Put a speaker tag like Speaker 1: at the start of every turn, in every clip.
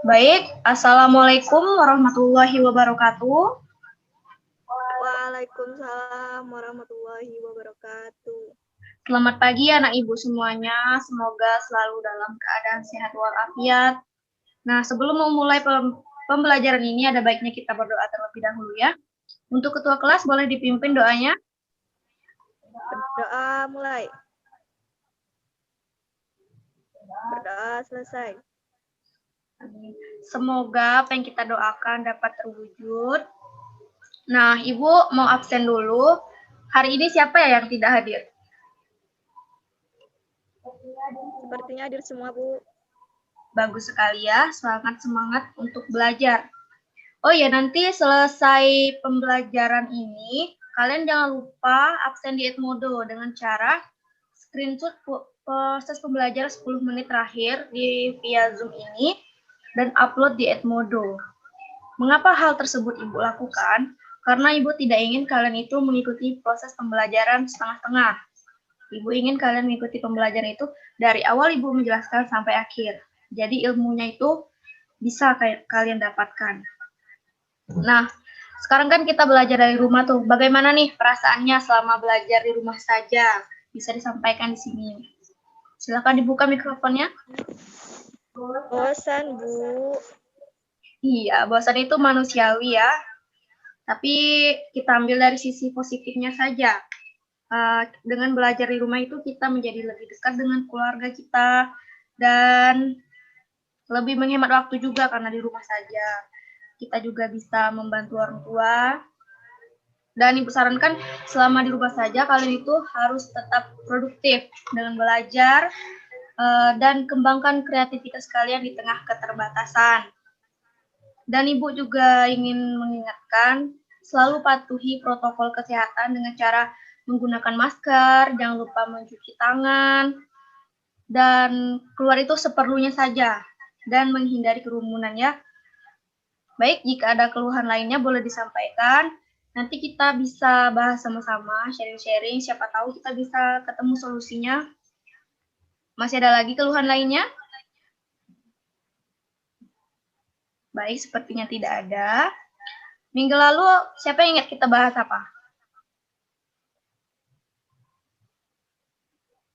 Speaker 1: Baik, Assalamualaikum warahmatullahi wabarakatuh.
Speaker 2: Waalaikumsalam warahmatullahi wabarakatuh.
Speaker 1: Selamat pagi anak ibu semuanya, semoga selalu dalam keadaan sehat walafiat. Nah, sebelum memulai pembelajaran ini ada baiknya kita berdoa terlebih dahulu ya. Untuk ketua kelas boleh dipimpin doanya.
Speaker 2: Berdoa mulai. Berdoa selesai.
Speaker 1: Semoga apa yang kita doakan dapat terwujud. Nah, Ibu mau absen dulu. Hari ini siapa ya yang tidak hadir?
Speaker 2: Sepertinya hadir semua, Bu.
Speaker 1: Bagus sekali ya, semangat untuk belajar. Oh ya, nanti selesai pembelajaran ini, kalian jangan lupa absen di Edmodo dengan cara screenshot proses pembelajaran 10 menit terakhir via Zoom ini dan upload di Edmodo. Mengapa hal tersebut Ibu lakukan? Karena Ibu tidak ingin kalian itu mengikuti proses pembelajaran setengah-setengah. Ibu ingin kalian mengikuti pembelajaran itu dari awal Ibu menjelaskan sampai akhir. Jadi ilmunya itu bisa kalian dapatkan. Nah, sekarang kan kita belajar dari rumah tuh. Bagaimana nih perasaannya selama belajar di rumah saja? Bisa disampaikan di sini. Silakan dibuka mikrofonnya.
Speaker 2: Bosan, Bu.
Speaker 1: Iya, bosan itu manusiawi ya. Tapi kita ambil dari sisi positifnya saja. Dengan belajar di rumah itu kita menjadi lebih dekat dengan keluarga kita dan lebih menghemat waktu juga karena di rumah saja. Kita juga bisa membantu orang tua. Dan Ibu sarankan selama di rumah saja kalian itu harus tetap produktif dengan belajar dan kembangkan kreativitas kalian di tengah keterbatasan. Dan Ibu juga ingin mengingatkan selalu patuhi protokol kesehatan dengan cara menggunakan masker, jangan lupa mencuci tangan, dan keluar itu seperlunya saja, dan menghindari kerumunan ya. Baik, jika ada keluhan lainnya boleh disampaikan. Nanti kita bisa bahas sama-sama, sharing-sharing, siapa tahu kita bisa ketemu solusinya. Masih ada lagi keluhan lainnya? Baik, sepertinya tidak ada. Minggu lalu, siapa yang ingat kita bahas apa?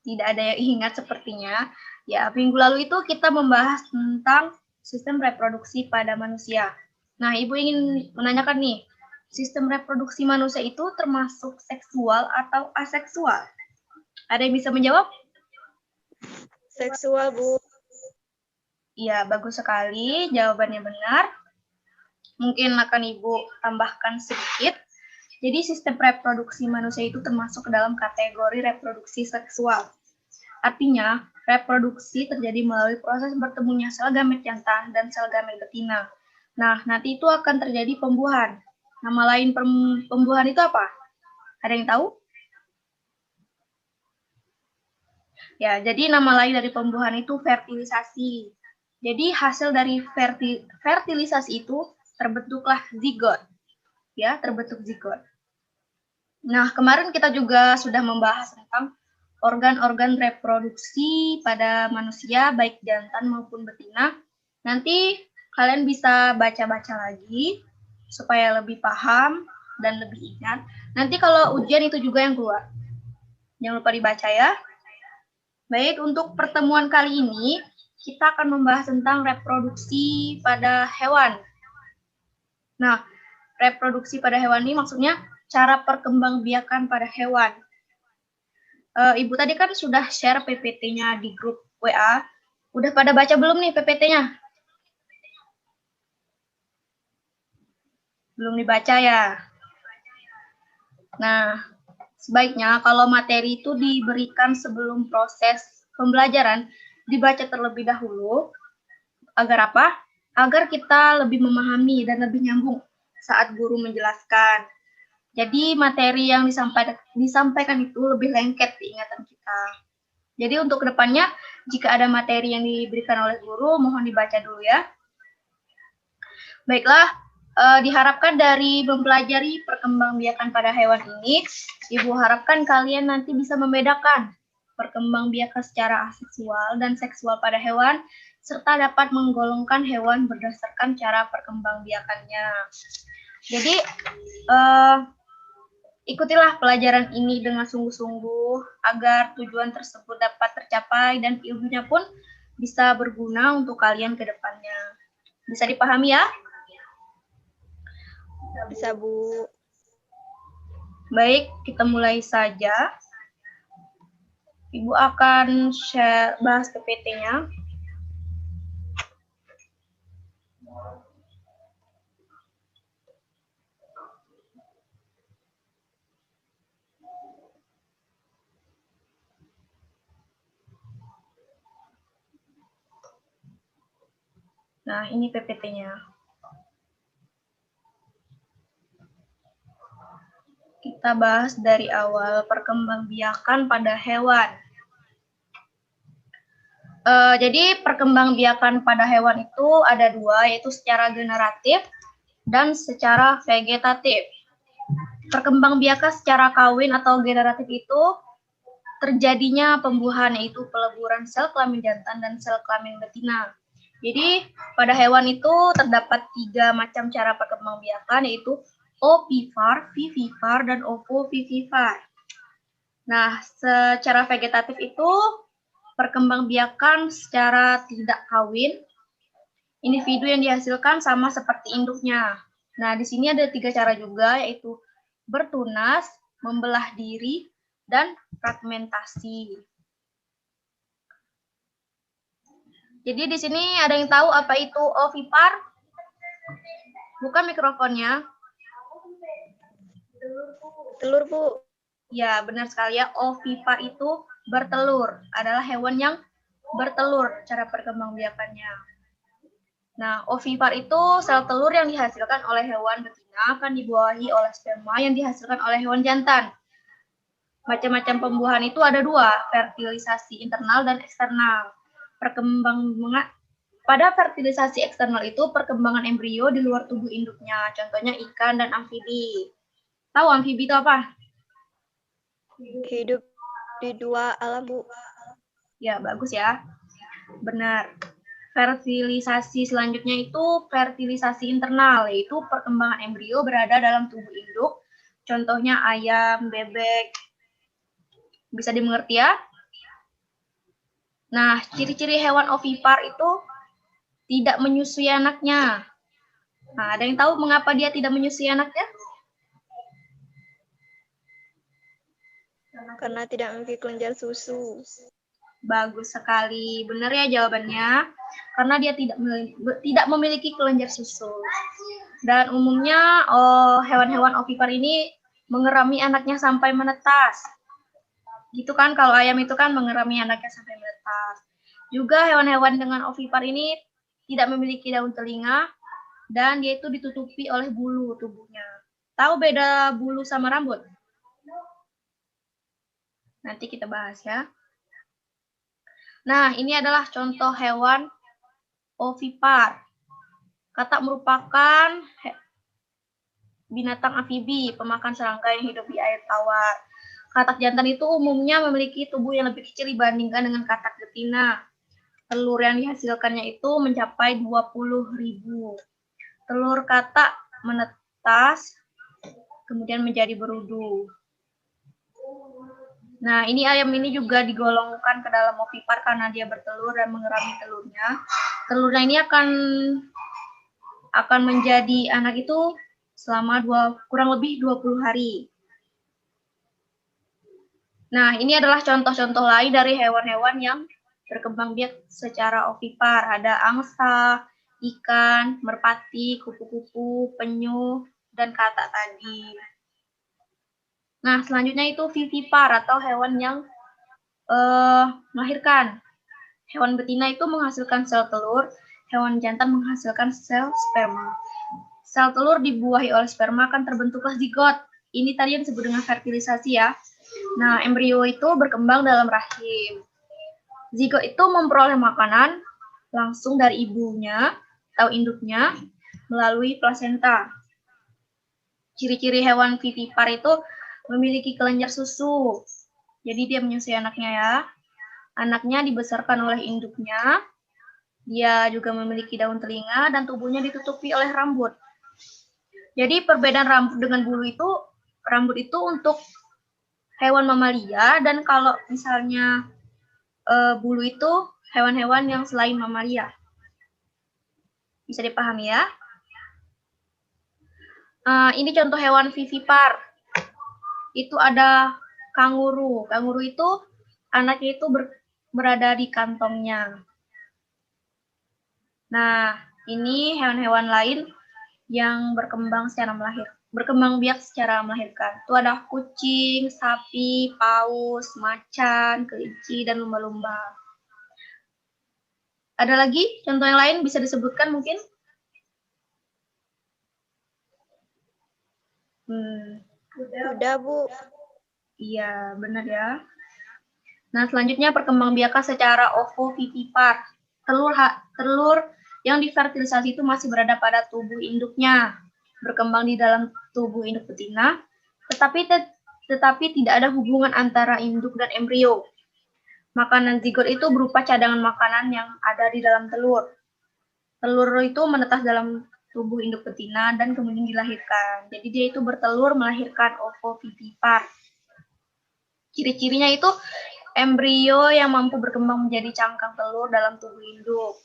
Speaker 1: Tidak ada yang ingat sepertinya. Ya, minggu lalu itu kita membahas tentang sistem reproduksi pada manusia. Nah, Ibu ingin menanyakan nih, sistem reproduksi manusia itu termasuk seksual atau aseksual? Ada yang bisa menjawab?
Speaker 2: Seksual, Bu.
Speaker 1: Iya, bagus sekali. Jawabannya benar. Mungkin akan Ibu tambahkan sedikit. Jadi sistem reproduksi manusia itu termasuk ke dalam kategori reproduksi seksual. Artinya, reproduksi terjadi melalui proses bertemunya sel gamet jantan dan sel gamet betina. Nah, nanti itu akan terjadi pembuahan. Nama lain pembuahan itu apa? Ada yang tahu? Ya, jadi nama lain dari pembuahan itu fertilisasi. Jadi hasil dari fertilisasi itu terbentuklah zigot. Ya, terbentuk zigot. Nah, kemarin kita juga sudah membahas tentang organ-organ reproduksi pada manusia, baik jantan maupun betina. Nanti kalian bisa baca-baca lagi supaya lebih paham dan lebih ingat. Nanti kalau ujian itu juga yang keluar. Jangan lupa dibaca ya. Baik, untuk pertemuan kali ini, kita akan membahas tentang reproduksi pada hewan. Nah, reproduksi pada hewan ini maksudnya cara perkembangbiakan pada hewan. Ibu tadi kan sudah share PPT-nya di grup WA. Udah pada baca belum nih PPT-nya? Belum dibaca ya? Nah, sebaiknya kalau materi itu diberikan sebelum proses pembelajaran, dibaca terlebih dahulu. Agar apa? Agar kita lebih memahami dan lebih nyambung saat guru menjelaskan. Jadi materi yang disampaikan itu lebih lengket di ingatan kita. Jadi untuk kedepannya, jika ada materi yang diberikan oleh guru, mohon dibaca dulu ya. Baiklah, diharapkan dari mempelajari perkembangbiakan pada hewan ini, Ibu harapkan kalian nanti bisa membedakan perkembangbiakan secara aseksual dan seksual pada hewan, serta dapat menggolongkan hewan berdasarkan cara perkembangbiakannya. Jadi, ikutilah pelajaran ini dengan sungguh-sungguh agar tujuan tersebut dapat tercapai dan ilmunya pun bisa berguna untuk kalian ke depannya. Bisa dipahami ya?
Speaker 2: Bisa, Bu.
Speaker 1: Baik, kita mulai saja. Ibu akan bahas PPT-nya. Nah, ini PPT-nya. Kita bahas dari awal perkembangbiakan pada hewan. Jadi perkembangbiakan pada hewan itu ada dua, yaitu secara generatif dan secara vegetatif. Perkembangbiakan secara kawin atau generatif itu terjadinya pembuahan, yaitu peleburan sel kelamin jantan dan sel kelamin betina. Jadi pada hewan itu terdapat 3 macam cara perkembangbiakan, yaitu ovipar, vivipar, dan ovovivipar. Nah, secara vegetatif itu perkembangbiakan secara tidak kawin, individu yang dihasilkan sama seperti induknya. Nah, di sini ada 3 cara juga, yaitu bertunas, membelah diri, dan fragmentasi. Jadi di sini ada yang tahu apa itu ovipar? Buka mikrofonnya.
Speaker 2: Telur, Bu.
Speaker 1: Ya, benar sekali ya. Ovipar itu bertelur. Adalah hewan yang bertelur cara perkembangbiakannya. Nah, ovipar itu sel telur yang dihasilkan oleh hewan betina akan dibuahi oleh sperma yang dihasilkan oleh hewan jantan. Macam-macam pembuahan itu ada 2, fertilisasi internal dan eksternal. Pada fertilisasi eksternal itu perkembangan embrio di luar tubuh induknya, contohnya ikan dan amfibi. Tahu amfibi itu apa?
Speaker 2: Hidup di 2 alam, Bu.
Speaker 1: Ya, bagus ya. Benar. Fertilisasi selanjutnya itu fertilisasi internal, yaitu perkembangan embrio berada dalam tubuh induk, contohnya ayam, bebek. Bisa dimengerti ya? Nah, ciri-ciri hewan ovipar itu tidak menyusui anaknya. Nah, ada yang tahu mengapa dia tidak menyusui anaknya?
Speaker 2: Karena tidak memiliki kelenjar susu.
Speaker 1: Bagus sekali. Benar ya jawabannya. Karena dia tidak memiliki kelenjar susu. Dan umumnya hewan-hewan ovipar ini mengerami anaknya sampai menetas. Gitu kan, kalau ayam itu kan mengerami anaknya sampai menetas. Juga hewan-hewan dengan ovipar ini tidak memiliki daun telinga dan dia itu ditutupi oleh bulu tubuhnya. Tahu beda bulu sama rambut? Nanti kita bahas ya. Nah, ini adalah contoh hewan ovipar. Katak merupakan binatang amfibi, pemakan serangga yang hidup di air tawar. Katak jantan itu umumnya memiliki tubuh yang lebih kecil dibandingkan dengan katak betina. Telur yang dihasilkannya itu mencapai 20.000. Telur katak menetas, kemudian menjadi berudu. Nah, ini ayam ini juga digolongkan ke dalam ovipar karena dia bertelur dan mengerami telurnya. Telurnya ini akan menjadi anak itu selama kurang lebih 20 hari. Nah, ini adalah contoh-contoh lain dari hewan-hewan yang berkembang biak secara ovipar. Ada angsa, ikan, merpati, kupu-kupu, penyu, dan katak tadi. Nah, selanjutnya itu vivipar atau hewan yang melahirkan. Hewan betina itu menghasilkan sel telur, hewan jantan menghasilkan sel sperma. Sel telur dibuahi oleh sperma akan terbentuklah zigot. Ini tadi yang disebut dengan fertilisasi ya. Nah, embrio itu berkembang dalam rahim. Zigot itu memperoleh makanan langsung dari ibunya atau induknya melalui plasenta. Ciri-ciri hewan vivipar itu memiliki kelenjar susu. Jadi dia menyusui anaknya ya. Anaknya dibesarkan oleh induknya Dia juga memiliki daun telinga dan tubuhnya ditutupi oleh rambut. Jadi perbedaan rambut dengan bulu itu, rambut itu untuk hewan mamalia, dan kalau misalnya bulu itu hewan-hewan yang selain mamalia. Bisa dipahami ya? Ini contoh hewan vivipar. Itu ada kanguru. Kanguru itu anaknya itu berada di kantongnya. Nah, ini hewan-hewan lain yang berkembang biak secara melahirkan. Itu ada kucing, sapi, paus, macan, kelinci, dan lumba-lumba. Ada lagi contoh yang lain bisa disebutkan mungkin?
Speaker 2: Kuda, Bu.
Speaker 1: Iya, benar ya. Nah, selanjutnya perkembangbiakan secara ovovivipar. Telur yang difertilisasi itu masih berada pada tubuh induknya, berkembang di dalam tubuh induk betina, tetapi tidak ada hubungan antara induk dan embrio. Makanan zigot itu berupa cadangan makanan yang ada di dalam telur. Telur itu menetas dalam tubuh induk betina dan kemudian dilahirkan. Jadi dia itu bertelur melahirkan ovovivipar. Ciri-cirinya itu embrio yang mampu berkembang menjadi cangkang telur dalam tubuh induk.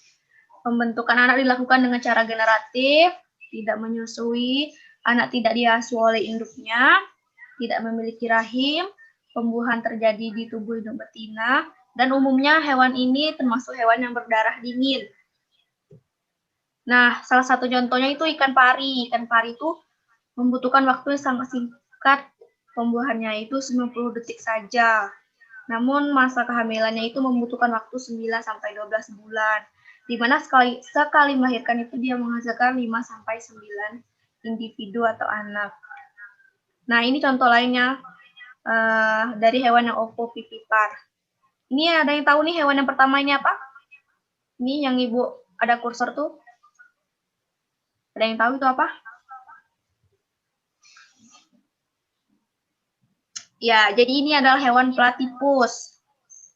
Speaker 1: Pembentukan anak dilakukan dengan cara generatif, tidak menyusui, anak tidak diasuh oleh induknya, tidak memiliki rahim, pembuahan terjadi di tubuh induk betina, dan umumnya hewan ini termasuk hewan yang berdarah dingin. Nah, salah satu contohnya itu ikan pari. Ikan pari itu membutuhkan waktu yang sangat singkat, pembuahannya itu 90 detik saja. Namun masa kehamilannya itu membutuhkan waktu 9-12 bulan. Di mana sekali melahirkan itu dia menghasilkan 5-9 individu atau anak. Nah, ini contoh lainnya dari hewan yang ovovivipar. Ini ada yang tahu nih hewan yang pertama ini apa? Ini yang Ibu ada kursor tuh. Ada yang tahu itu apa? Ya, jadi ini adalah hewan platypus.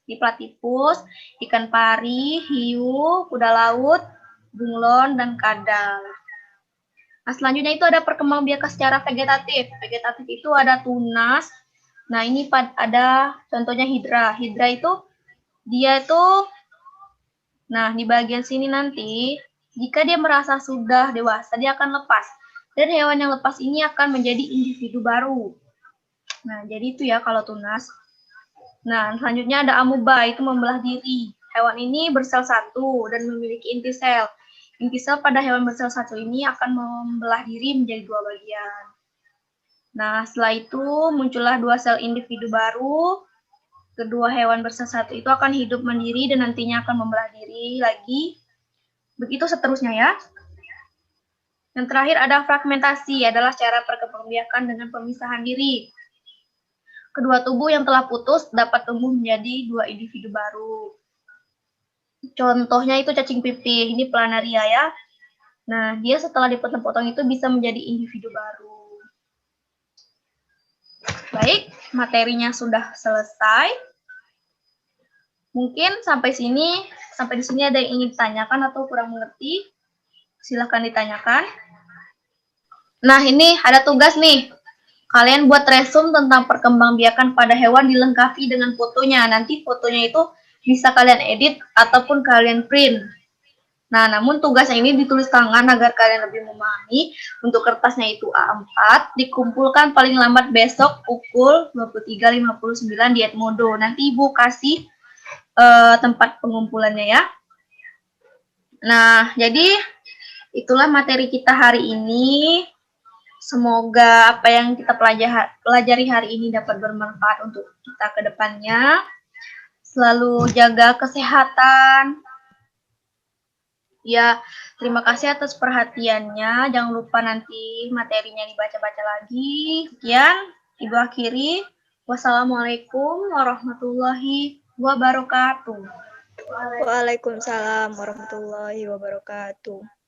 Speaker 1: Di platypus, ikan pari, hiu, kuda laut, bunglon, dan kadal. Nah, selanjutnya itu ada perkembangbiakan secara vegetatif. Vegetatif itu ada tunas. Nah, ini ada contohnya hidra. Hidra itu, dia itu, nah di bagian sini nanti, jika dia merasa sudah dewasa, dia akan lepas. Dan hewan yang lepas ini akan menjadi individu baru. Nah, jadi itu ya kalau tunas. Nah, selanjutnya ada amuba, itu membelah diri. Hewan ini bersel satu dan memiliki inti sel. Inti sel pada hewan bersel satu ini akan membelah diri menjadi 2 bagian. Nah, setelah itu muncullah 2 sel individu baru. Kedua hewan bersel satu itu akan hidup mandiri dan nantinya akan membelah diri lagi. Begitu seterusnya ya. Yang terakhir ada fragmentasi, adalah cara perkembangbiakan dengan pemisahan diri. Kedua tubuh yang telah putus dapat tumbuh menjadi 2 individu baru. Contohnya itu cacing pipih, ini planaria ya. Nah, dia setelah dipotong-potong itu bisa menjadi individu baru. Baik, materinya sudah selesai. Mungkin sampai di sini ada yang ingin ditanyakan atau kurang mengerti? Silahkan ditanyakan. Nah, ini ada tugas nih. Kalian buat resume tentang perkembangbiakan pada hewan dilengkapi dengan fotonya. Nanti fotonya itu bisa kalian edit ataupun kalian print. Nah, namun tugasnya ini ditulis tangan agar kalian lebih memahami. Untuk kertasnya itu A4, dikumpulkan paling lambat besok pukul 23.59 di Edmodo. Nanti Ibu kasih tempat pengumpulannya ya. Nah, jadi itulah materi kita hari ini. Semoga apa yang kita pelajari hari ini dapat bermanfaat untuk kita ke depannya. Selalu jaga kesehatan. Ya, terima kasih atas perhatiannya. Jangan lupa nanti materinya dibaca-baca lagi. Sekian, Ibu akhiri. Wassalamualaikum warahmatullahi wabarakatuh.
Speaker 2: Waalaikumsalam warahmatullahi wabarakatuh.